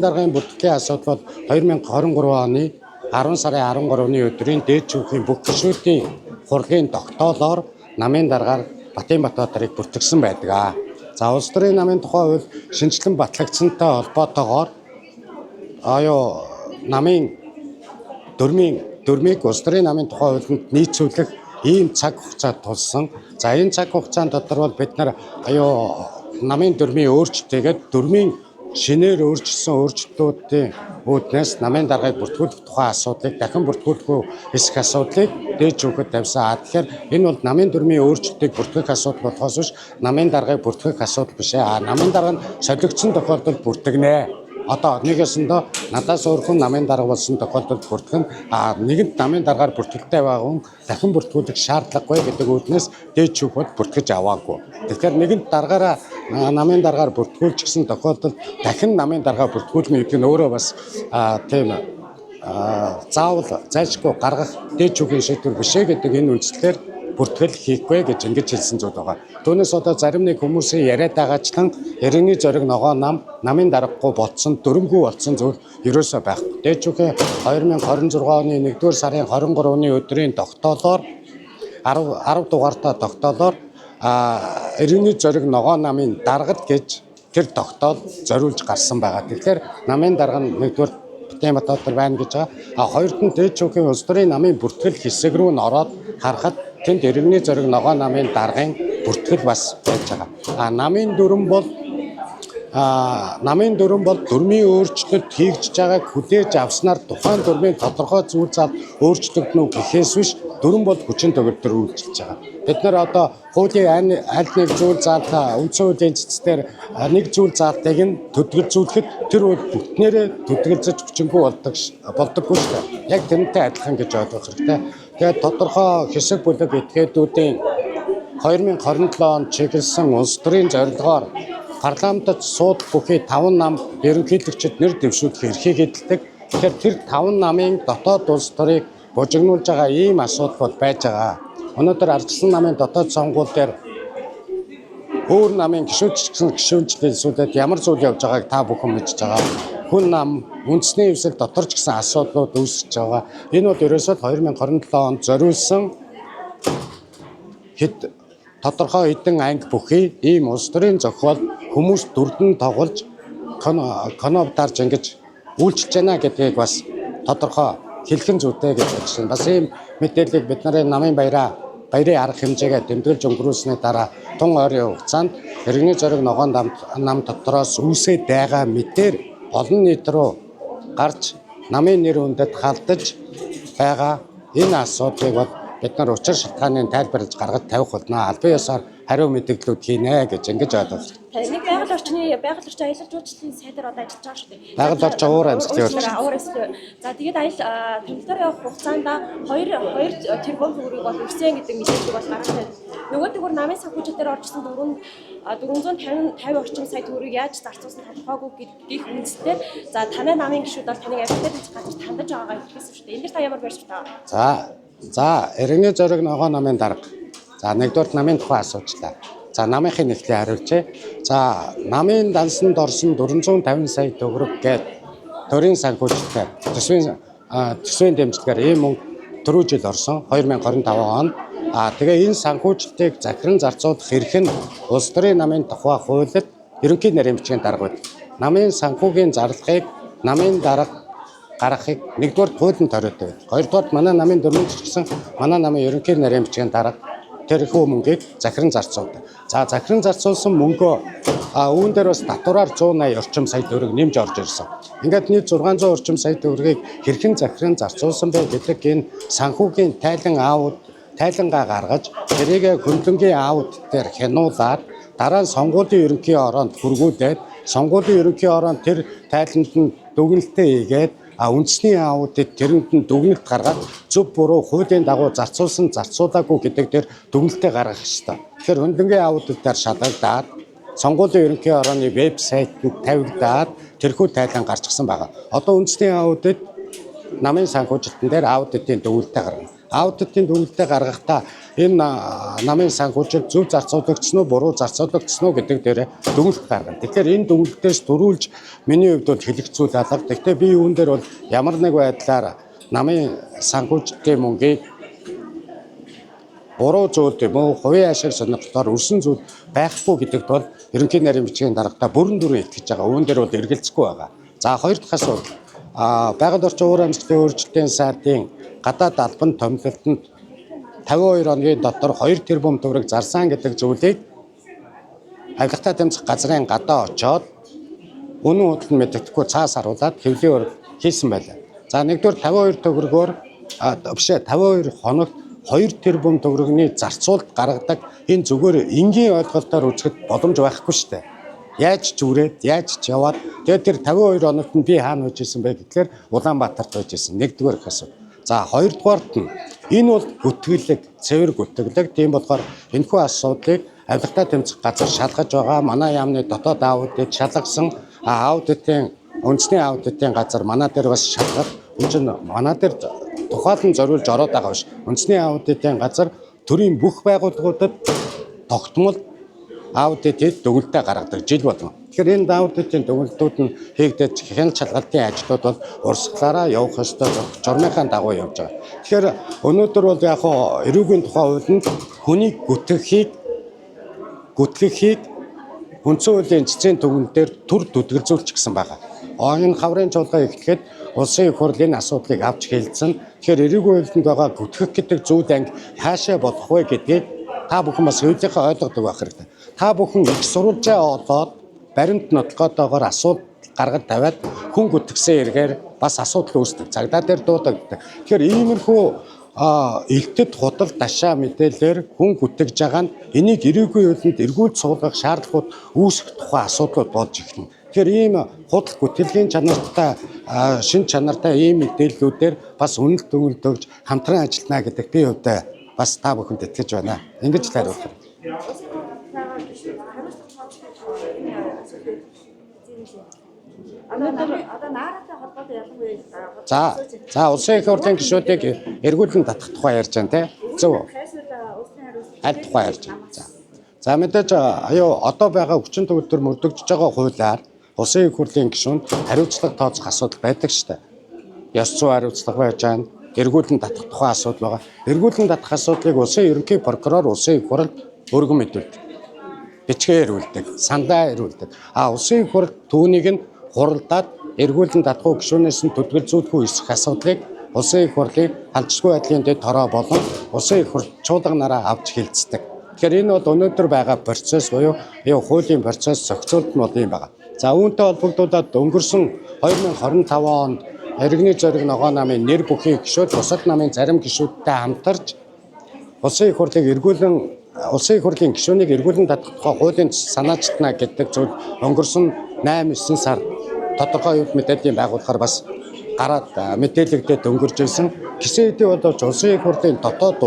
Даргын бүртгэлийн асуудал бол 2023 оны 10 сарын 13-ны өдрийн дээд шүүхийн бүх гишүүдийн хурлын тогтоолоор намын даргаар Батынбатбаатарыг бүртгэсэн байдаг. За улс төрийн намын тухай хууль шинжилэн батлагдсантай холбоотойгоор намын дөрмийг улс төрийн намын тухай хуулинд нийцүүлэх ийм цаг хугацаа тулсан. За энэ цаг хугацаанд дотор бол бид нар намын дөрмийн өөрчлөлтөйгээд дөрмийн шинээр өөрчилсөн өөрчлөлтүүдийн үүднээс намын даргаыг бүртгүүлэх тухай асуудлыг дахин бүртгүүлэхгүй хэсэг асуудлыг дээд шүүхэд тавьсан. Тэгэхээр энэ бол намын дөрмийн өөрчлөлтийг бүртгэх асуудал болохоос биш намын даргаыг бүртгэх асуудал биш ээ. Намын дарга нь солигдсон тохиолдолд бүртгэнэ. Одоо нэгэсэндээ надаас өөр хүн намын дарга болсон тохиолдолд бүртгэн нэгэнт намын даргаар бүртгэлтэй байгаа хүн дахин бүртгүүлэх шаардлагагүй гэдэг үүднээс дээд шүүхэд бүртгэж аваагүй. Тэгэхээр нэгэнт даргаараа намын даргаар бүртгүүлчихсэн тохиолдолд дахин намын даргаа бүртгүүлнэ гэдэг нь өөрөө бас тийм заавал зайлшгүй гаргах дээд шүүхийн шийдвэр биш ээ гэдэг энэ үндслээр бүртгэл хийхгүй гэж ингэж хэлсэн зүйл байгаа. Түүнээс одоо зарим нэг хүмүүсийн яриад байгаачлан иргэний зориг ногоо намын даргагүй болцсон дөрөмгүй болцсон зүйл ерөөсөө байхгүй. Дээд шүүхийн 2026 оны 1-р сарын 23-ны өдрийн тогтоолоор 10 дугаартай тогтоолоор иргэний зориг ногоо намын даргад гэж тэр тогтоол зориулж гарсан байгаа. Тэгэхээр намын дарга нь 1-р Батынбатбаатар байна гэж байгаа. Хоёрд нь дээд шүүхийн улс төрийн намын бүртгэл хэсэг рүү н ороод харахад тэнд иргэний зориг ногоо намын даргын бүртгэл бас байж байгаа. Намын дүрм бол дөрмийн өөрчлөлт хийгдэж байгааг хүлээж авснаар тухайн дөрмийн тодорхой зүйл зал өөрчлөгдөнө гэхээс биш дүрм бол хүчин төгөлдөр үйлчилж байгаа. Бид нар одоо хуулийн аль нэг зүйл заалтаа үндсэн хуулийн цэцээр нэг зүйл заалтыг нь төдөлзүүлэхэд тэр бол бүтнээрээ төдөлзөж хүчингүй болдоггүй шүү дээ. Яг тэрнтэй адилхан гэж ойлгох хэрэгтэй. Тэгээд тодорхой хэсэг бүлэг этгээдүүдийн 2027 онд чиглэсэн улс төрийн зорилгоор парламентд сууд бүхий 5 нам ерөнхийлөгчд нэр дэвшүүлэх эрхийг эдэлдэг. Тэгэхээр тэр 5 намын дотоод улс төрийг бужигнуулж байгаа ийм асуудал бол байж байгаа. Өнөөдөр ардчилсан намын дотоод сонгуул дээр өөр намын гишүүнчлэлийн сүлээд ямар зүйл явж байгааг та бүхэн мэдж байгаа. Хүн нам үндэсний хөвсөл дотор ч гэсэн асуудлууд үүсэж байгаа. Энэ бол ерөөсөө 2027 онд зориулсан тодорхой хэдэн анги бүхий ийм улс төрийн зохиол хүмүүс дүрдэн тоглож конопдарж ингэж үйлчилж байна гэдгийг бас тодорхой хэлхэн зүйтэй гэж бодож байна. Бас ийм мэдээллийг бид нарын намын баярын арга хэмжээгээ тэмдэглэж өнгөрүүлсний дараа тун ойрын хугацаанд иргэний зориг ногоо нам дотроос үүсээд байгаа мэдээр олон нийт рүү гарч намын нэр үндэд халдаж байгаа энэ асуудлыг бол бид нар учир шалтгааныг тайлбарлаж гаргаж тавих болно. Албан ёсоор хариу мэдээллүүд хийнэ гэж ингэж ойлгож байна. Нэг байгаль орчин аялал жуулчлалын сайдаар одоо ажиллаж байгаа шүү дээ. Байгаль орчин уур амьсгалын өрчлөлт. За тэгээд тэмдэглэлээр явах хугацаанд 2 тэрбум төгрөгийг бол өгсөн гэдэг мэдээлэл бол гаргаж байна. Нөгөө төгөр намын санхүүжилтээр оржсэн 450 орчим сая төгрөгийг яаж зарцуулсан тодорхойгүй гэх үндсээр за танай намын гишүүд бол таныг ажилтнаар хийж гадаж тандаж байгаагаа хэлсэн шүү дээ. Энэ дээр та ямар барьж байгаа? За иргэний зориг ногоо намын дарга. За 1-р намын тухай асуудлаа. За намынхын нэгтлийг хариулжээ. За намын дансанд орсон 450 сая төгрөг гээд төрийн санхүүжилтээр төсвийн дэмжлэгээр ийм мөнгө түрүү жил орсон 2025 он. Тэгээ энэ санхүүжилтийг захиран зарцуулах эрх нь улс төрийн намын тухай хуулиар ерөнхий нарийн бичгийн дарга байдаг. Намын санхүүгийн зарлагыг намын дарга гаргахыг 1-р хуулийн ториотой байдаг. 2-р манай намын дөрмөнд гэсэн манай намын ерөнхий нарийн бичгийн дарга тэрхүү мөнгийг захиран зарцуулдаг. За захиран зарцуулсан мөнгөө үүн дээр бас татвараар 180 орчим сая төгрөг нэмж орж ирсэн. Ингээд нийт 600 орчим сая төгрөгийг хэрхэн захиран зарцуулсан бэ гэдэг энэ санхүүгийн тайлангаа гаргаж тэрийг хөндлөнгийн аудит дээр хянуулаад дараа нь сонгуулийн ерөнхий ороонд хүргүүлээд сонгуулийн ерөнхий ороонд тэр тайланд нь дүгнэлтээ хийгээд үндэсний аудит тэрэнд нь дүгнэлт гаргаад зөв буруу хуулийн дагуу зарцуулаагүй гэдэг дээр дүгнэлтээ гаргах ёстой. Тэгэхээр хөндлөнгийн аудитаар шалгагдаад сонгуулийн ерөнхий орооны вебсайтэнд тавигдаад тэрхүү тайлан гарчихсан байгаа. Одоо үндэсний аудит намын санхүүжилтэн дээр аудитын дүгнэлтээ гаргана. аудитын дүгнэлтээ гаргахдаа энэ намын санхүүжилт зөв зарцуулагдсан уу, буруу зарцуулагдсан уу гэдэг дээр дүгнэлт гаргана. Тэгэхээр энэ дүгнэлтээс дөрвөлж миний хувьд бол хэлэх зүйл алга. Гэхдээ би үүн дээр бол ямар нэг байдлаар намын санхүүжилтийн мөнгийг буруу зүйл юм уу, хувийн ашиг сонирхлоор өрсөн зүйл байхгүй гэдэгт бол ерөнхий нарийн бичгийн даргатаа бүрэн дүрэн итгэж байгаа. Үүн дээр бол эргэлзэхгүй байгаа. За хоёр дахь асуудал байгаль орчин уур амьсгалын өөрчлөлтийн сайдын гадаад албан томилолтод 52 хоногийн дотор 2 тэрбум төгрөг зарсан гэдэг зүйлийг авилгатай тэмцэх газрын гадаа очоод үнэн удал нь мэддэхгүй цаас харуулад хэвлэлийн урд хийсэн байлаа. За нэгдүгээр 52 төгрөгөөр биш 52 хоногт 2 тэрбум төгрөгийн зарцуулалт гаргадаг энэ зүгээр энгийн ойлголтоор үзэхэд боломж байхгүй шүү дээ. Яаж ч үрээд, яаж ч яваад тэгээд тэр 52 хоногт нь би хаана байж исэн бэ гэхээр Улаанбаатарт байж исэн. Нэгдүгээр их асуудал. За хоёрдугаарт нь энэ бол гүтгэлэг, цэвэр гүтгэлэг. Тийм болохоор энэхүү асуудлыг авилгатай тэмцэх газар шалгаж байгаа. Манай яамны дотоод аудит шалгасан аудитын үндэсний аудитын газар манай дээр бас шалгах. Үн чинь манай дээр тухайлан зориулж ороод байгаа биш. Үндэсний аудитын газар төрийн бүх байгууллагуудад тогтмол аудитыг дүгнэлтээ гаргадаг жил болгон. Тэгэхээр энэ аудитын дүгнэлтүүд нь хийгдэж хяналт шалгалтын ажлууд бол урсгалаараа явах ёстой журмынхаа дагуу явж байгаа. Тэгэхээр өнөөдөр бол яг хоо эрүүгийн тухай хуулинд хүнийг гүтгэхийг үндсэн хуулийн цэцэн дүгнэлтээр төр дүдгэлзүүлж гисэн байгаа. Энэ хаврын чуулга эхлэхэд улсын их хурл энэ асуудлыг авч хэлсэн. Тэгэхээр эрүүгийн хуулинд байгаа гүтгэх гэдэг зүйл анги хаашаа болох вэ гэдгийг та бүхэн бас хуулийнхаа ойлгодог байх хэрэгтэй. Та бүхэн их сурвалжаа олоод баримт нотлохотойгоор асуудал гаргаж тавиад хүн гүтгсэн эргээр бас асуудал үүсдэг. Цагдаа дээр дуудагддаг. Тэгэхээр иймэрхүү элтэд худал дашаа мэдээлэлээр хүн гүтгэж байгаа нь энийг эрүүгийн хуулинд эргүүлж суулгах шаардлагууд үүсэх тухай асуудлууд болж ирнэ. Тэгэхээр ийм худал гүтгэлгийн чанартай шин чанартай ийм мэдээллүүдээр бас үнэлт дүгнэлт өгж хамтран ажиллана гэдэг би хувьдаа бас та бүхэнд итгэж байна. Ингэж л хариулах. За улсын их хурлын гишүүдийг эргүүлэн татах тухай ярьж байна те. Зөв. Аль тухай ярьж байна. За мэдээж одоо байгаа хүчин төгөлдөр мөрдөгдөж байгаа хуулиар улсын их хурлын гишүүнд хариуцлага тооцох асуудал байдаг шүү дээ. Ёс зүйн хариуцлага байж байна. Эргүүлэн татах тухай асуудал байгаа. Эргүүлэн татах асуудлыг улсын ерөнхий прокурор улсын их хурлд өргөн мэдүүлдэг. Бичгээр ирүүлдэг, сандаа ирүүлдэг. Улсын их хурл түүнийг нь хуралдаад эргүүлэн татах уу гишүүнээс нь төдгөлзүүлэх үү эсэх асуудлыг улсын их хурлыг халдшгүй байдлын дэд хороо болон улсын их хурл чуулганараа авч хэлцдэг. Тэгэхээр энэ бол өнөөдөр байгаа процесс буюу хуулийн процесс зохицуулт нь бол юм байна. За үүнтэй холбогдуулаад өнгөрсөн 2025 онд Иргэний зориг ногоо намын нэр бүхий гишүүд бусад намын зарим гишүүдтэй хамтарч улсын их хурлын гишүүнийг эргүүлэн татах тухай хуулийн санаачтна гэдэг зүйл өнгөрсөн 8-9 сар тодорхой үйл мэдээллийн байгуулахаар бас гараад мэдээлэгдээд өнгөрж ирсэн. Гэсэн хэдий боловч улсын их хурлын дотоод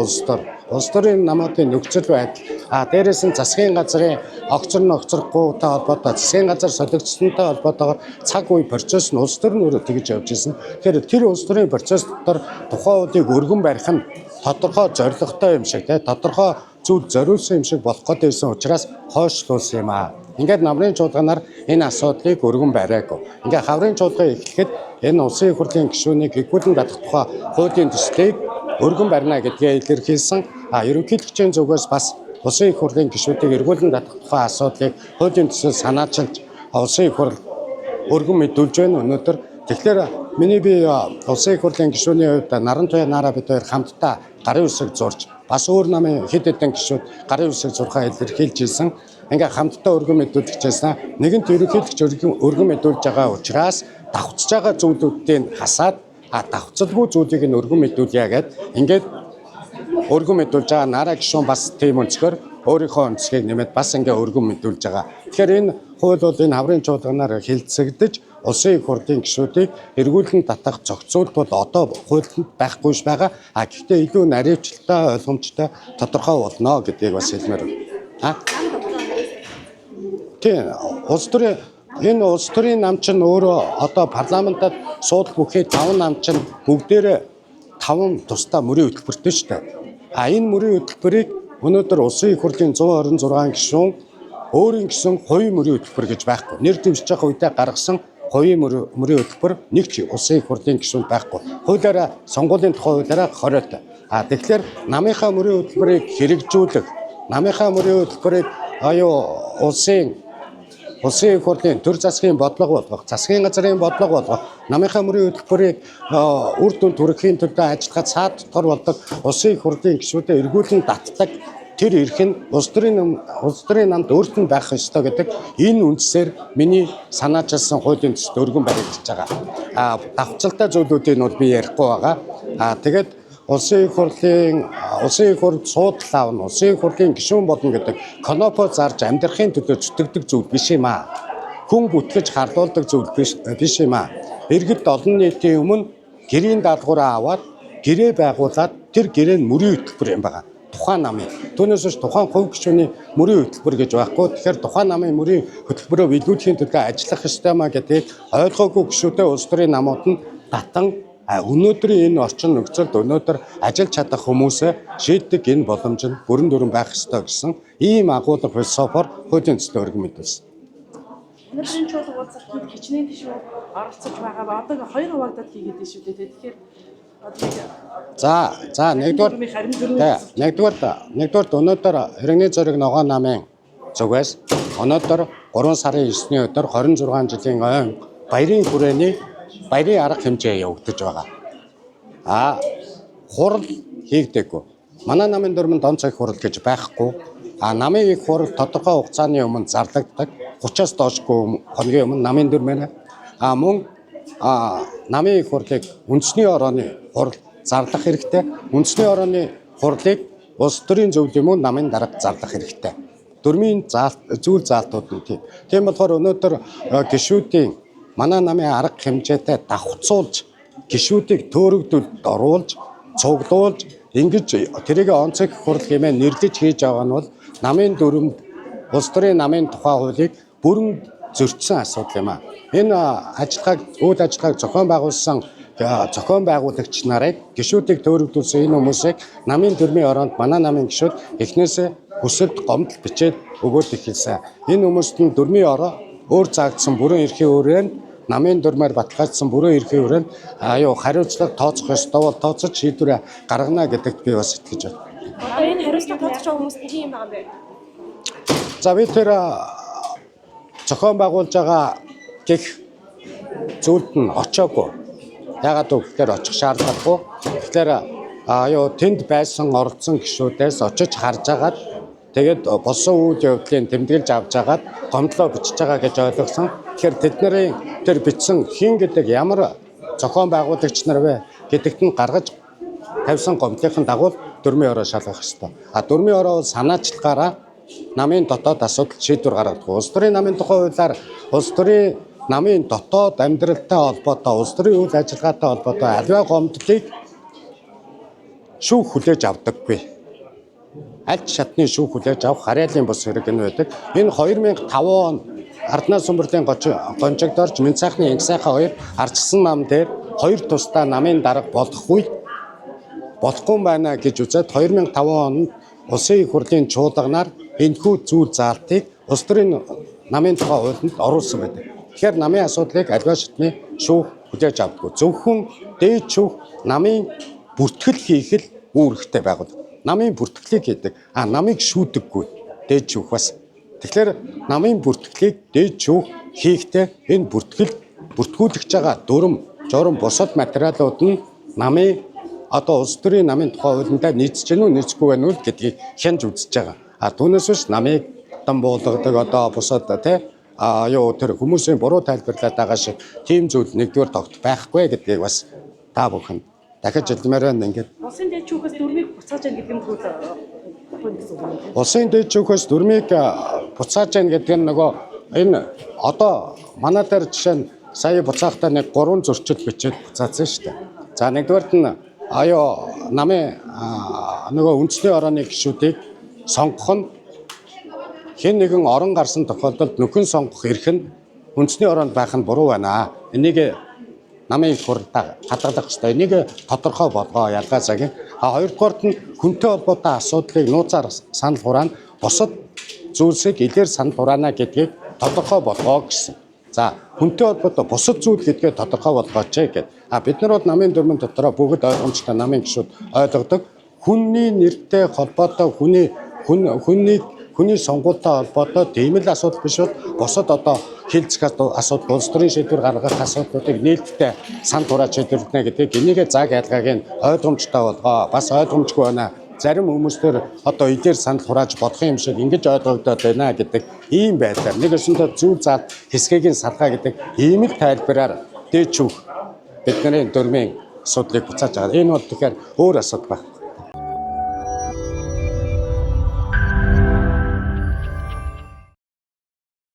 улс төрийн намуудын нөхцөл байдал дээрээс нь засгийн газрын огцорохгүйтэй холбоотой засгийн газар солигдсонтой холбоотойгоор цаг үе процесс нь улс төр нь өөрөө тэгж явж ирсэн. Тэгэхээр тэр улс төрийн процесс дотор тухайн уулыг өргөн барих нь тодорхой зорилготой юм шиг тодорхой зүйл зориулсан юм шиг болох гээд байсан учраас хойшлуулсан юм аа. Ингээд намрын чуулганаар энэ асуудлыг өргөн бариагүй. Ингээд хаврын чуулга эхлэхэд энэ улсын их хурлын гишүүнийг эргүүлэн татах тухай хуулийн төслийг өргөн барина гэдгээ илэрхийлсэн. Ерөнхийлөгчийн зүгээс бас улсын их хурлын гишүүдийг эргүүлэн татах тухай асуудлыг хуулийн төсөл санаачилж улсын их хурл өргөн мэдүүлж байна өнөөдөр. Тэгэхээр миний би улсын их хурлын гишүүний хувьд Наран Туянаараа бид хоёр хамтдаа гарын үсэг зурж бас өөр намын хэд хэдэн гишүүд гарын үсэг зурхаа илэрхийлж ирсэн. Ингээ хамтдаа өргөн мэдүүлж байсан. Нэгэнт ерөнхийлөгч өргөн мэдүүлж байгаа учраас давхцаж байгаа зүйлүүдийг хасаад давхцалгүй зүйлийг нь өргөн мэдүүлье гэд ингээд өргөн мэдүүлж байгаа нараа гишүүн бас тийм өнцгөр өөрийнхөө өнцгийг нэмээд бас ингээ өргөн мэдүүлж байгаа. Тэгэхээр энэ хууль бол энэ хаврын чуулганаар хилцэгдэж улсын их хурлын гишүүдийг эргүүлэн татах зохицуулт бол одоо хуульд байхгүйш байгаа. Гэхдээ илүү наривчлалтай ойлгомжтой тодорхой болно гэдгийг бас хэлмээр байна. Тийм энэ улс төрийн нам чинь өөрөө одоо парламентад суудл бүхий 5 нам чинь бүгдээрээ 5 тусдаа мөрийн хөтөлбөртэй шүү дээ. Энэ мөрийн хөтөлбөрийг өнөөдөр улсын их хурлын 126 гишүүн өөрийн гэсэн хувийн мөрийн хөтөлбөр гэж байхгүй. Нэр дэвшиж байгаа үедээ гаргасан хувийн мөрийн хөтөлбөр нэг ч улсын их хурлын гишүүнд байхгүй. Хуулиараа сонгуулийн тухай хуулиараа хориотой. Тэгэхээр намынхаа мөрийн хөтөлбөрийг хэрэгжүүлэх, намынхаа мөрийн хөтөлбөрийг улсын их хурлын төр засгийн бодлого болгох, засгийн газрын бодлого болгох, намынхаа мөрийн хөтөлбөрийг үр дүнд хүрэхийн тулд ажиллагаа цаад дотор болдог улсын их хурлын гишүүдэд эргүүлэн татдаг тэр эрх нь улс төрийн намд өөрт нь байх ёстой гэдэг энэ үндсээр миний санаачилсан хуулийн төсөлд өргөн баригдаж байгаа. Давтцалтай зүйлүүдийг нь бол би ярихгүй байгаа. Тэгээд улсын их хурл суудлал аавна, улсын их хурлын гишүүн болно гэдэг конопо зарж амьдрахын төлөө зүтгэдэг зүйл биш юм аа. Хүн бүтгэж харлуулдаг зүйл биш юм аа. Иргэд олон нийтийн өмнө гэрийн даалгавраа аваад гэрээ байгуулад тэр гэрээ нь мөрийн хөтөлбөр юм байна. Тухайн намын. Түүнээс биш тухайн хувь гишүүний мөрийн хөтөлбөр гэж байхгүй. Тэгэхээр тухайн намын мөрийн хөтөлбөрөө биелүүлэхийн төлөө ажиллах ёстой маа гэдгийг ойлгоогүй гишүүдэд улс төрийн намууд нь татан өнөөдрийн энэ орчин нөхцөлд өнөөдөр ажиллаж чадах хүмүүсээ шийддэг энэ боломж нь бүрэн дүрэн байх ёстой гэсэн ийм агуулга философоор хуулийн төслөөр өргөн мэдүүлсэн. Өнөөдрийн чуулга уулзалтанд хичнээн тишүү оролцож байгаа ба одоо 2 хуваагдаад хийгээд байна шүү дээ. Тэгэхээр За нэгдүгээр өнөөдөр Иргэний зориг ногоон намын зүгээс өнөөдөр 3 сарын 9-ний өдөр 26 жилийн ойн баярын хүрээний баярын арга хэмжээ явагдаж байгаа. Хурал хийгдэггүй. Манай намын дөрмөнд онц их хурал гэж байхгүй. Намын их хурал тодорхой хугацааны өмнө зарлагддаг. 30-аас доошгүй хоногийн өмнө намын дөрмээр мөн намын их хурлыг үндэсний орооны хурал зарлах хэрэгтэй. Үндэсний орооны хурлыг улс төрийн зөвлөлийн мөн намын дарга зарлах хэрэгтэй. Дөрмийн зүйл заалтууд нь тийм. Тийм болохоор өнөөдөр гишүүдийн манай намын арга хэмжээтэй давхцуулж гишүүдийг төөрөгдөлд оруулж цуглуулж ингэж тэрийг онцгой хурал хэмээн нэрлэж хийж байгаа нь бол намын дүрмд улс төрийн намын тухай хуулийг бүрэн зөрчсөн асуудал юм аа. Энэ үйл ажиллагааг зохион байгуулсан зохион байгуулагч нарыг гишүүдийг төөрөгдүүлсэн энэ хүмүүсийг намын дөрмийн ороонд манай намын гишүүд эхнээсээ хүсэлт гомдол бичээд өгөөд эхэлсэн. Энэ хүмүүст нь дөрмийн ороо өөр заагдсан бүрэн эрхийн өрөөнд намын дөрмөөр баталгаажсан бүрэн эрхийн өрөөнд хариуцлага тооцох ёстой бол тооцож шийдвэр гаргана гэдэгт би бас итгэж байна. Одоо энэ хариуцлага тооцож байгаа хүмүүс нь тийм байгаа юм бэ? За би тэр зохион байгуулж байгаа гэх зүйлд нь очоогүй. Ягаад гэвэл очих шаардлагагүй. Тэгэхээр тэнд байсан оролцсон гишүүдээс очиж харж агаад тэгээд болсон үйл явдлын тэмдэглэж авч агаад гомдлоо бичиж байгаа гэж ойлгосон. Тэгэхээр тэдний тэр бичсэн хин гэдэг ямар зохион байгуулагч нар вэ гэдэгт нь гаргаж тавьсан гомдлын дагуу дөрмийн ороо шалгах ёстой. Дөрмийн ороо бол санаачлагаараа намын дотоод асуудал шийдвэр гаргадаг. Улс төрийн намын тухай хуулиар улс төрийн намын дотоод амьдралтай холбоотой, улс төрийн үйл ажиллагаатай холбоотой аливаа гомдлыг шүүх хүлээж авдаггүй. Аль ч шатны шүүх хүлээж авах харьяалын бус хэрэг нь байдаг. Энэ 2005 он Арднаа Сүмбэрлийн гончигдорж Мэн цаахны Инг сайхан 2 ардчсан нам дээр 2 тусдаа намын дарга болохгүй байна гэж үзээд 2005 онд улсын их хурлын чуулганаар энэхүү зүйл заалтыг улс төрийн намын тухай хуулинд оруулсан байдаг. Тэгэхээр намын асуудлыг аливаа шатны шүүх хүлээж авдаггүй. Зөвхөн дээд шүүх намын бүртгэл хийх л үүрэгтэй байгууллага. Намын бүртгэлийг хийдэг. Намыг шүүдэггүй дээд шүүх бас. Тэгэхээр намын бүртгэлийг дээд шүүх хийхдээ энэ бүртгүүлж байгаа журам бусад материалууд нь намын улс төрийн намын тухай хуулиндаа нийцэж гэнэ үү нийцэхгүй байна уу гэдгийг хянж үзэж байгаа. Түүнээс биш намыг буулгадаг бусад тэр хүмүүсийн буруу тайлбарлаад байгаа шиг тийм зүйл нэгдүгээр тогт байхгүй гэдгийг бас та бүхэн дахиж хэлмээр байна. Ингээд улсын дээд шүүхээс дөрмийг буцааж яах гэдэг нь зүйл улсын дээд шүүхээс дөрмийг буцааж яах гэдэг нь нөгөө энэ одоо манай дээр жишээ нь сая буцаахтаа нэг 3 зөрчил бичээд буцаасан шүү дээ. За нэгдүгээрт нь намын нөгөө үндэсний орооны гишүүдийг сонгох нь хэн нэгэн орон гарсан тохиолдолд нөхөн сонгох эрх нь үндэсний ороонд байх нь буруу байна. Энийг намын хурдаа хадгалах хэрэгтэй. Энийг тодорхой болгоо ялгаа цагийн. Хоёрдугаарт нь хүнтэй холбоотой асуудлыг нууцаар санал хураана. Бусад зүйлсийг илээр санал хураана гэдгийг тодорхой болгоо гэсэн. За хүнтэй холбоотой бусад зүйл гэдгээ тодорхой болгооч гэд. Бид нар бол намын дүрмэн дотроо бүгд ойлгомжтой намын гишүүд ойлгодог. Хүний нэртэй холбоотой хүний сонгуультай холбоотой тийм л асуудал биш бол бусад одоо хилцэх асуудал, улс төрийн шийдвэр гаргах асуудлуудыг нээлттэй санал хурааж шийдвэрлэнэ гэдэг энийг зааг ялгааг нь ойлгомжтой болгоо. Бас ойлгомжгүй байна. Зарим хүмүүстэр одоо идээр санал хурааж бодох юм шиг ингэж ойлгогдоод байна гэдэг ийм байдлаар нэг өсөндөө зөв зав хэсгийг нь салгаа гэдэг ийм л тайлбараар дээч бүх бидний дүрмийн асуудлыг буцааж байгаа. Энэ бол тэгэхээр өөр асуудал байна.